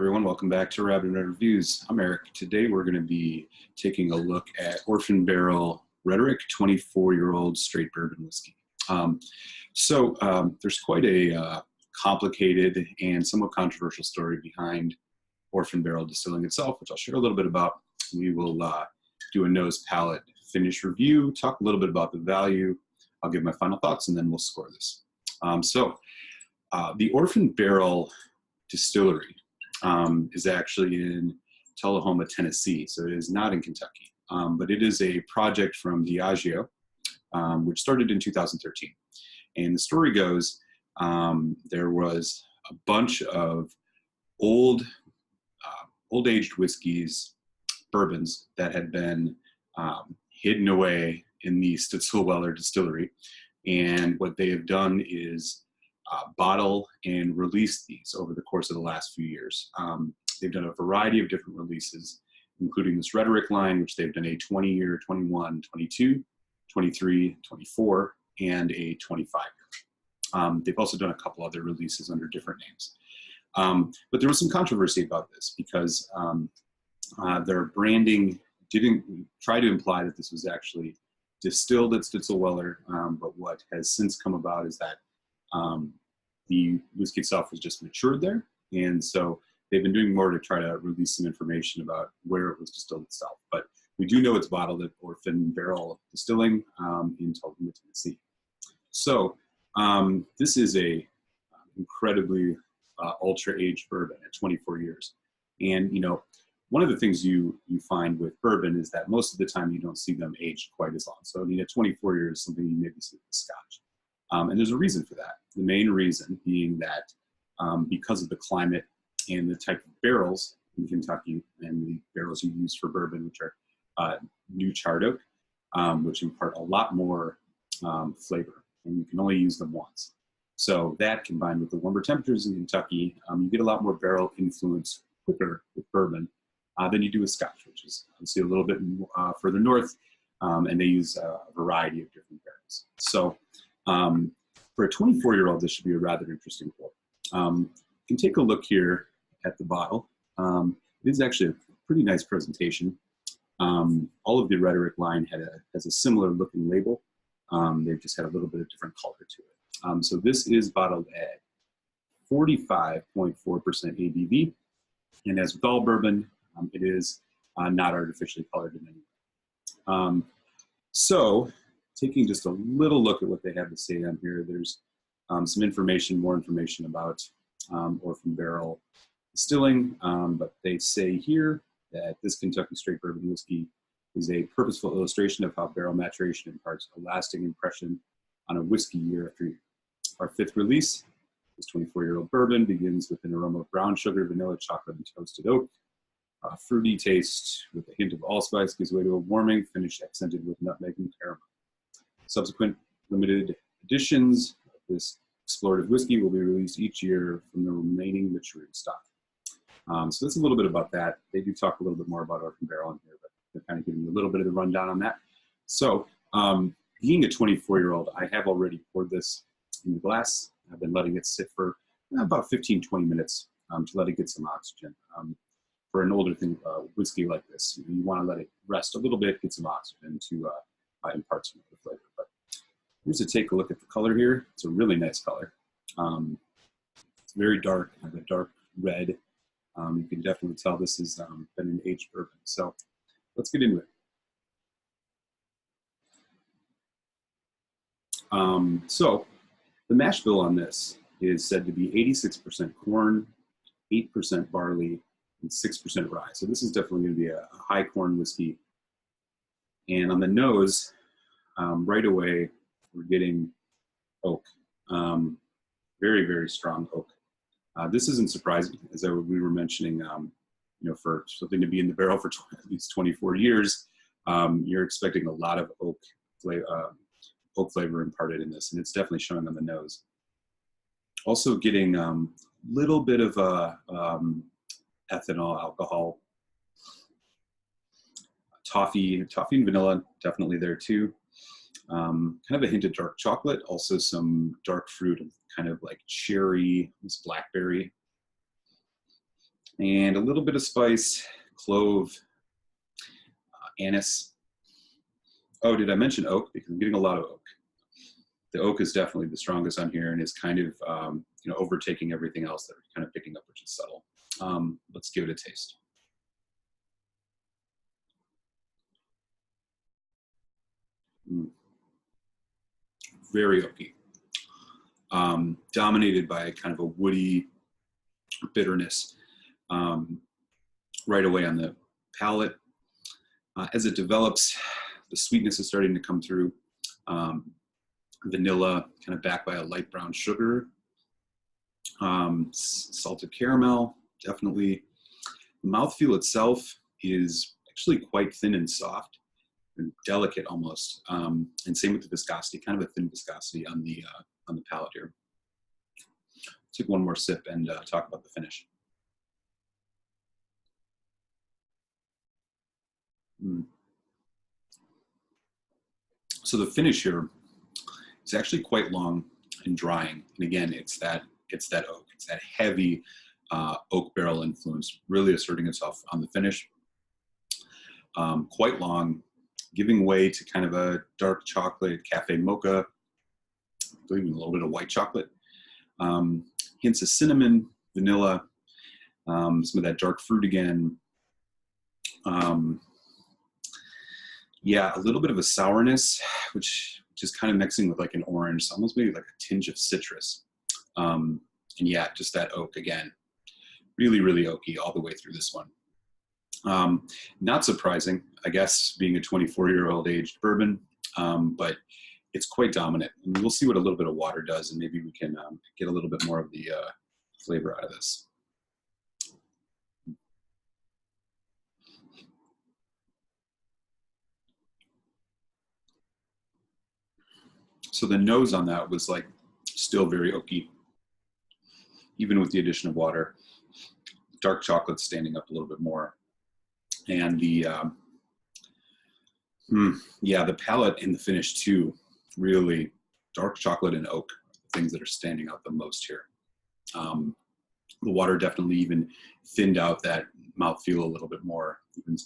everyone. Welcome back to Rabbit and Red Reviews. I'm Eric. Today we're going to be taking a look at Orphan Barrel Rhetoric 24-year-old straight bourbon whiskey. There's quite a complicated and somewhat controversial story behind Orphan Barrel Distilling itself, which I'll share a little bit about. We will do a nose palate finish review, talk a little bit about the value. I'll give my final thoughts, and then we'll score this. The Orphan Barrel Distillery is actually in Tullahoma, Tennessee, so it is not in Kentucky, but it is a project from Diageo, which started in 2013. And the story goes, there was a bunch of old-aged whiskeys, bourbons, that had been hidden away in the Stitzelweller distillery, and what they have done is bottle and release these over the course of the last few years. They've done a variety of different releases, including this Rhetoric line, which they've done a 20-year, 21, 22, 23, 24, and a 25-year. They've also done a couple other releases under different names. But there was some controversy about this because their branding didn't try to imply that this was actually distilled at Stitzelweller, but what has since come about is that the whiskey itself was just matured there, and so they've been doing more to try to release some information about where it was distilled itself. But we do know it's bottled at Orphan Barrel Distilling in Tullahoma, Tennessee. So this is a incredibly ultra-aged bourbon at 24 years. And, you know, one of the things you find with bourbon is that most of the time you don't see them aged quite as long. So, I mean, at 24 years, something you maybe see with Scotch. And there's a reason for that. The main reason being that because of the climate and the type of barrels in Kentucky and the barrels you use for bourbon, which are new charred oak, which impart a lot more flavor, and you can only use them once. So that combined with the warmer temperatures in Kentucky, you get a lot more barrel influence quicker with bourbon than you do with Scotch, which is obviously a little bit further north, and they use a variety of different barrels. So for a 24-year-old, this should be a rather interesting pour. You can take a look here at the bottle. It is actually a pretty nice presentation. All of the Rhetoric line has a similar looking label. They've just had a little bit of different color to it. So this is bottled at 45.4% ABV, and as with all bourbon, it is not artificially colored in any way. So taking just a little look at what they have to say on here, there's some information, more information about Orphan Barrel Distilling, but they say here that this Kentucky straight bourbon whiskey is a purposeful illustration of how barrel maturation imparts a lasting impression on a whiskey year after year. Our fifth release, this 24-year-old bourbon, begins with an aroma of brown sugar, vanilla, chocolate, and toasted oak. A fruity taste with a hint of allspice gives way to a warming finish accented with nutmeg and caramel. Subsequent limited editions of this explorative whiskey will be released each year from the remaining maturing stock. So that's a little bit about that. They do talk a little bit more about Orphan Barrel in here, but they're kind of giving you a little bit of the rundown on that. So being a 24-year-old, I have already poured this in the glass. I've been letting it sit for about 15-20 minutes to let it get some oxygen. For an older whiskey like this, you want to let it rest a little bit, get some oxygen to impart some of the flavor. But here's a take a look at the color here. It's a really nice color. It's very dark, kind of a dark red. You can definitely tell this has been an aged bourbon. So let's get into it. So the mash bill on this is said to be 86% corn, 8% barley, and 6% rye. So this is definitely going to be a high corn whiskey. And on the nose, right away, we're getting oak. Very, very strong oak. This isn't surprising, as we were mentioning, you know, for something to be in the barrel for at least 24 years, you're expecting a lot of oak flavor imparted in this, and it's definitely showing on the nose. Also getting a little bit of ethanol alcohol. Toffee and vanilla, definitely there too. Kind of a hint of dark chocolate, also some dark fruit, kind of like cherry, this blackberry. and a little bit of spice, clove, anise. Oh, did I mention oak? Because I'm getting a lot of oak. The oak is definitely the strongest on here and is kind of you know, overtaking everything else that we're kind of picking up, which is subtle. Let's give it a taste. Very oaky. Dominated by kind of a woody bitterness right away on the palate. As it develops, the sweetness is starting to come through. Vanilla, kind of backed by a light brown sugar. Salted caramel, definitely. The mouthfeel itself is actually quite thin and soft and delicate almost. And same with the viscosity, kind of a thin viscosity on the palate here. Take one more sip and talk about the finish. So the finish here is actually quite long and drying. And again, it's that oak. It's that heavy oak barrel influence really asserting itself on the finish. Quite long, giving way to kind of a dark chocolate cafe mocha, even a little bit of white chocolate. Hints of cinnamon, vanilla, some of that dark fruit again. Yeah, a little bit of a sourness, which is kind of mixing with like an orange, almost maybe like a tinge of citrus. And yeah, just that oak again. Really, really oaky all the way through this one. Not surprising, I guess, being a 24-year-old aged bourbon, but it's quite dominant. And we'll see what a little bit of water does, and maybe we can get a little bit more of the flavor out of this. So the nose on that was like still very oaky, even with the addition of water. Dark chocolate standing up a little bit more. And the, yeah, the palate and the finish too, really dark chocolate and oak, things that are standing out the most here. The water definitely even thinned out that mouthfeel a little bit more,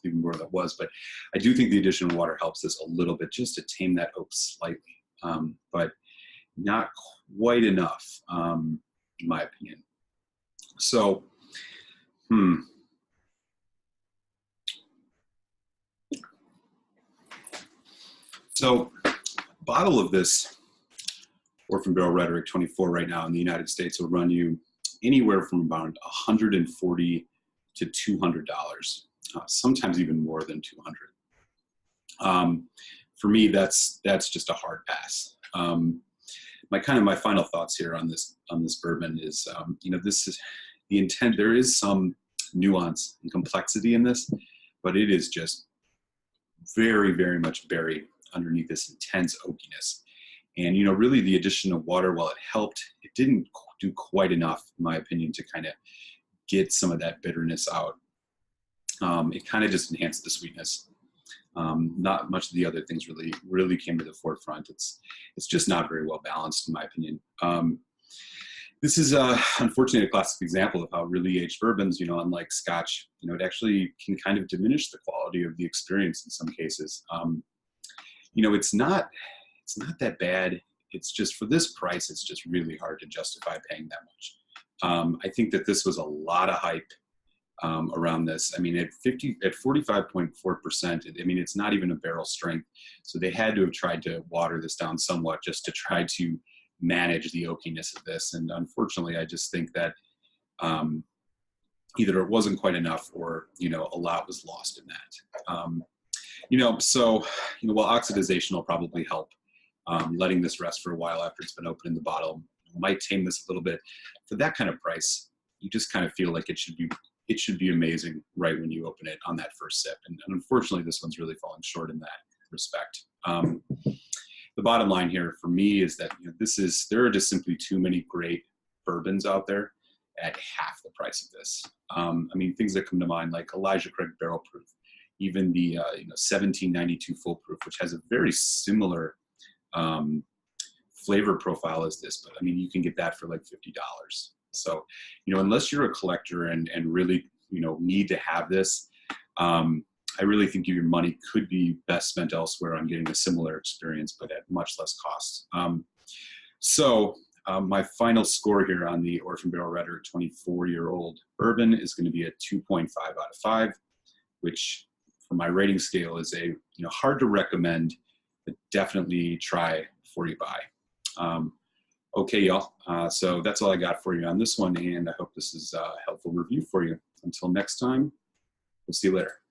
even more than it was. But I do think the addition of water helps this a little bit just to tame that oak slightly, but not quite enough, in my opinion. So, So, bottle of this Orphan Barrel Rhetoric 24 right now in the United States will run you anywhere from around $140 to $200, sometimes even more than $200. For me, that's just a hard pass. My final thoughts here on this bourbon is, you know, this is the intent. There is some nuance and complexity in this, but it is just very, very much buried underneath this intense oakiness. And, you know, really the addition of water, while it helped, it didn't do quite enough, in my opinion, to kind of get some of that bitterness out. It kind of just enhanced the sweetness. Not much of the other things really came to the forefront. It's just not very well balanced, in my opinion. This is unfortunately a classic example of how really aged bourbons, you know, unlike Scotch, you know, it actually can kind of diminish the quality of the experience in some cases. You know, it's not that bad. It's just, for this price, it's just really hard to justify paying that much. I think that this was a lot of hype around this. I mean, at 45.4%, I mean, it's not even a barrel strength. So they had to have tried to water this down somewhat just to try to manage the oakiness of this. And unfortunately, I just think that either it wasn't quite enough, or, you know, a lot was lost in that. You know, so, you know, while oxidization will probably help, letting this rest for a while after it's been opened in the bottle might tame this a little bit. For that kind of price, you just kind of feel like it should be amazing right when you open it on that first sip. And unfortunately, this one's really falling short in that respect. The bottom line here for me is that, you know, there are just simply too many great bourbons out there at half the price of this. I mean, things that come to mind like Elijah Craig Barrel Proof, even the you know, 1792 Full Proof, which has a very similar flavor profile as this, but I mean, you can get that for like $50. So, you know, unless you're a collector and really need to have this. I really think your money could be best spent elsewhere on getting a similar experience, but at much less cost. My final score here on the Orphan Barrel Rhetoric 24-year-old bourbon is going to be a 2.5 out of 5, which for my rating scale is a hard to recommend, but definitely try before you buy. Okay, y'all. So that's all I got for you on this one, and I hope this is a helpful review for you. Until next time, we'll see you later.